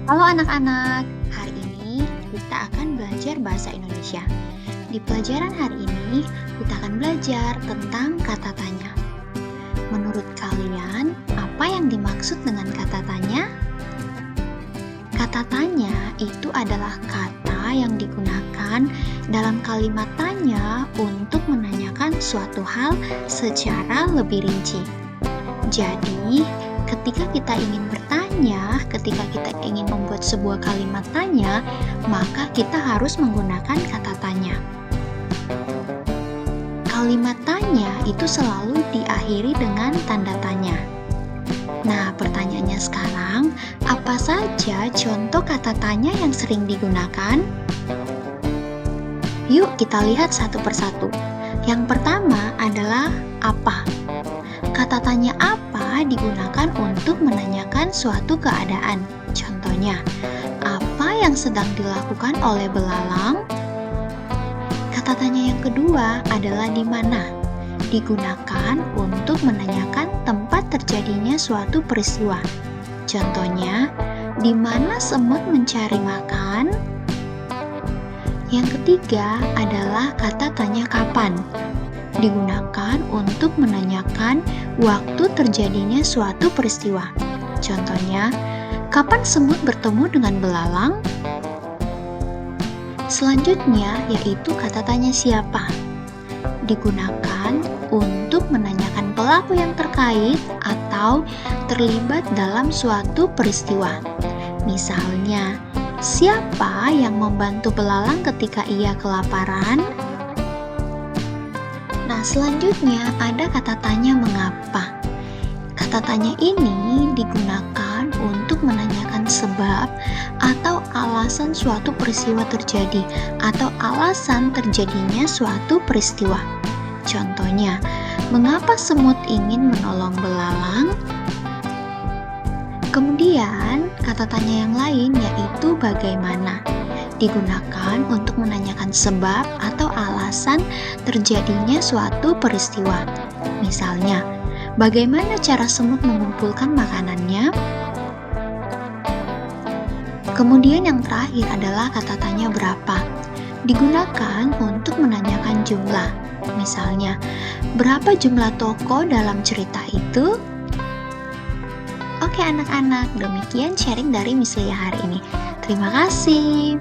Halo anak-anak, hari ini kita akan belajar bahasa Indonesia. Di pelajaran hari ini, kita akan belajar tentang kata tanya. Menurut kalian, apa yang dimaksud dengan kata tanya? Kata tanya itu adalah kata yang digunakan dalam kalimat tanya untuk menanyakan suatu hal secara lebih rinci. Jadi, ketika kita ingin bertanya, ketika kita ingin membuat sebuah kalimat tanya, maka kita harus menggunakan kata tanya. Kalimat tanya itu selalu diakhiri dengan tanda tanya. Nah, pertanyaannya sekarang, apa saja contoh kata tanya yang sering digunakan? Yuk kita lihat satu persatu. Yang pertama adalah apa. Kata tanya apa digunakan untuk menanyakan suatu keadaan. Contohnya, apa yang sedang dilakukan oleh belalang? Kata tanya yang kedua adalah di mana. Digunakan untuk menanyakan tempat terjadinya suatu peristiwa. Contohnya, di mana semut mencari makan? Yang ketiga adalah kata tanya kapan. Digunakan untuk menanyakan waktu terjadinya suatu peristiwa. Contohnya, kapan semut bertemu dengan belalang? Selanjutnya yaitu kata tanya siapa. Digunakan untuk menanyakan pelaku yang terkait atau terlibat dalam suatu peristiwa. Misalnya, siapa yang membantu belalang ketika ia kelaparan? Nah, selanjutnya ada kata tanya mengapa. Kata tanya ini digunakan untuk menanyakan sebab atau alasan suatu peristiwa terjadi atau alasan terjadinya suatu peristiwa. Contohnya, mengapa semut ingin menolong belalang? Kemudian, kata tanya yang lain yaitu bagaimana. Digunakan untuk menanyakan sebab atau alasan terjadinya suatu peristiwa. Misalnya, bagaimana cara semut mengumpulkan makanannya? Kemudian yang terakhir adalah kata tanya berapa. Digunakan untuk menanyakan jumlah. Misalnya, berapa jumlah toko dalam cerita itu? Oke anak-anak, demikian sharing dari Miss Lia hari ini. Terima kasih.